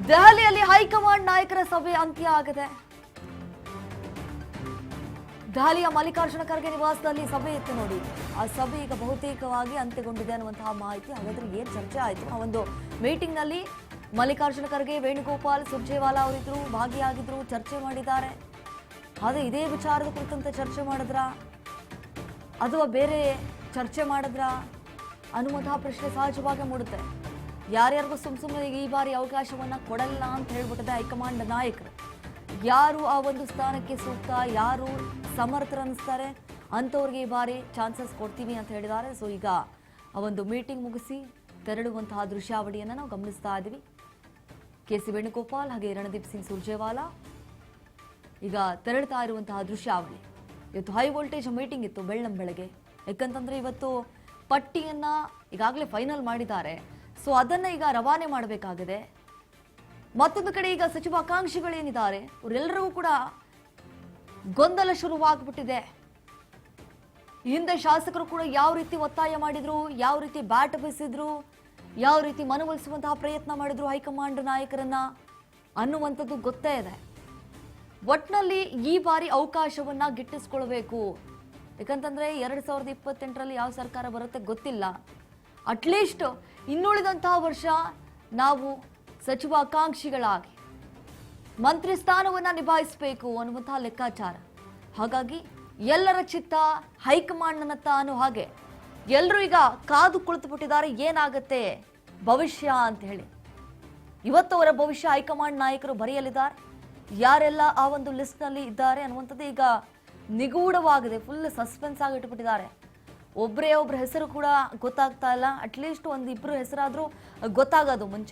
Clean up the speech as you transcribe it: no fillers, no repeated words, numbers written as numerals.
ದೆಹಲಿಯಲ್ಲಿ ಹೈಕಮಾಂಡ್ ನಾಯಕರ ಸಭೆ ಅಂತ್ಯ ಆಗಿದೆ. ದೆಹಲಿಯ ಮಲ್ಲಿಕಾರ್ಜುನ ಖರ್ಗೆ ನಿವಾಸದಲ್ಲಿ ಸಭೆ ಇತ್ತು ನೋಡಿ. ಆ ಸಭೆ ಈಗ ಬಹುತೇಕವಾಗಿ ಅಂತ್ಯಗೊಂಡಿದೆ ಅನ್ನುವಂತಹ ಮಾಹಿತಿ. ಹಾಗಾದ್ರೆ ಏನ್ ಚರ್ಚೆ ಆಯಿತು? ಆ ಒಂದು ಮೀಟಿಂಗ್ ನಲ್ಲಿ ಮಲ್ಲಿಕಾರ್ಜುನ ಖರ್ಗೆ, ವೇಣುಗೋಪಾಲ್, ಸುರ್ಜೇವಾಲಾ ಅವರಿದ್ರು, ಭಾಗಿಯಾಗಿದ್ರು, ಚರ್ಚೆ ಮಾಡಿದ್ದಾರೆ. ಆದ್ರೆ ಇದೇ ವಿಚಾರದ ಕುರಿತಂತೆ ಚರ್ಚೆ ಮಾಡಿದ್ರ ಅಥವಾ ಬೇರೆ ಚರ್ಚೆ ಮಾಡಿದ್ರ ಅನ್ನುವಂತಹ ಪ್ರಶ್ನೆ ಸಹಜವಾಗಿ ಮೂಡುತ್ತೆ. ಯಾರ್ಯಾರಿಗೂ ಸುಮ್ಮನೆ ಈ ಬಾರಿ ಅವಕಾಶವನ್ನ ಕೊಡಲ್ಲ ಅಂತ ಹೇಳ್ಬಿಟ್ಟಿದೆ ಹೈಕಮಾಂಡ್ ನಾಯಕರು. ಯಾರು ಆ ಒಂದು ಸ್ಥಾನಕ್ಕೆ ಸೂಕ್ತ, ಯಾರು ಸಮರ್ಥರನ್ನಿಸ್ತಾರೆ ಅಂಥವ್ರಿಗೆ ಈ ಬಾರಿ ಚಾನ್ಸಸ್ ಕೊಡ್ತೀವಿ ಅಂತ ಹೇಳಿದ್ದಾರೆ. ಸೊ ಈಗ ಆ ಒಂದು ಮೀಟಿಂಗ್ ಮುಗಿಸಿ ತೆರಳುವಂತಹ ದೃಶ್ಯಾವಳಿಯನ್ನು ನಾವು ಗಮನಿಸ್ತಾ ಇದ್ದೀವಿ. ಕೆ.ಸಿ. ವೇಣುಗೋಪಾಲ್ ಹಾಗೆ ರಣದೀಪ್ ಸಿಂಗ್ ಸುರ್ಜೇವಾಲಾ ಈಗ ತೆರಳುತ್ತಾ ಇರುವಂತಹ ದೃಶ್ಯಾವಳಿ. ಇವತ್ತು ಹೈ ವೋಲ್ಟೇಜ್ ಮೀಟಿಂಗ್ ಇತ್ತು ಬೆಳ್ಳಂಬೆಳಗ್ಗೆ. ಯಾಕಂತಂದ್ರೆ ಇವತ್ತು ಪಟ್ಟಿಯನ್ನ ಈಗಾಗಲೇ ಫೈನಲ್ ಮಾಡಿದ್ದಾರೆ. ಸೊ ಅದನ್ನ ಈಗ ರವಾನೆ ಮಾಡಬೇಕಾಗಿದೆ. ಮತ್ತೊಂದು ಕಡೆ ಈಗ ಸಚಿವ ಆಕಾಂಕ್ಷಿಗಳೇನಿದ್ದಾರೆ ಅವರೆಲ್ಲರಿಗೂ ಕೂಡ ಗೊಂದಲ ಶುರುವಾಗ್ಬಿಟ್ಟಿದೆ. ಹಿಂದೆ ಶಾಸಕರು ಕೂಡ ಯಾವ ರೀತಿ ಒತ್ತಾಯ ಮಾಡಿದ್ರು, ಯಾವ ರೀತಿ ಬ್ಯಾಟ್ ಬೀಸಿದ್ರು, ಯಾವ ರೀತಿ ಮನವೊಲಿಸುವಂತಹ ಪ್ರಯತ್ನ ಮಾಡಿದ್ರು ಹೈಕಮಾಂಡ್ ನಾಯಕರನ್ನ ಅನ್ನುವಂಥದ್ದು ಗೊತ್ತೇ ಇದೆ. ಒಟ್ನಲ್ಲಿ ಈ ಬಾರಿ ಅವಕಾಶವನ್ನ ಗಿಟ್ಟಿಸ್ಕೊಳ್ಬೇಕು. ಯಾಕಂತಂದ್ರೆ 2028ರಲ್ಲಿ ಯಾವ ಸರ್ಕಾರ ಬರುತ್ತೆ ಗೊತ್ತಿಲ್ಲ. ಅಟ್ಲೀಸ್ಟ್ ಇನ್ನುಳಿದಂತಹ ವರ್ಷ ನಾವು ಸಚಿವ ಆಕಾಂಕ್ಷಿಗಳಾಗಿ ಮಂತ್ರಿ ಸ್ಥಾನವನ್ನ ನಿಭಾಯಿಸಬೇಕು ಅನ್ನುವಂತಹ ಲೆಕ್ಕಾಚಾರ. ಹಾಗಾಗಿ ಎಲ್ಲರ ಚಿತ್ತ ಹೈಕಮಾಂಡ್ನತ್ತ ಅನ್ನೋ ಹಾಗೆ ಎಲ್ಲರೂ ಈಗ ಕಾದು ಕುಳಿತು ಬಿಟ್ಟಿದ್ದಾರೆ. ಏನಾಗುತ್ತೆ ಭವಿಷ್ಯ ಅಂತ ಹೇಳಿ ಇವತ್ತವರ ಭವಿಷ್ಯ ಹೈಕಮಾಂಡ್ ನಾಯಕರು ಬರೆಯಲಿದ್ದಾರೆ. ಯಾರೆಲ್ಲ ಆ ಒಂದು ಲಿಸ್ಟ್ ನಲ್ಲಿ ಇದ್ದಾರೆ ಅನ್ನುವಂಥದ್ದು ಈಗ ನಿಗೂಢವಾಗಿದೆ. ಫುಲ್ ಸಸ್ಪೆನ್ಸ್ ಆಗಿ ಇಟ್ಬಿಟ್ಟಿದ್ದಾರೆ. ಒಬ್ಬರ ಹೆಸರು ಕೂಡ ಗೊತ್ತಾಗ್ತಾ ಇಲ್ಲ. ಅಟ್ಲೀಸ್ಟ್ ಒಂದಿಬ್ರು ಹೆಸರಾದ್ರೂ ಗೊತ್ತಾಗೋದು ಮುಂಚೆ.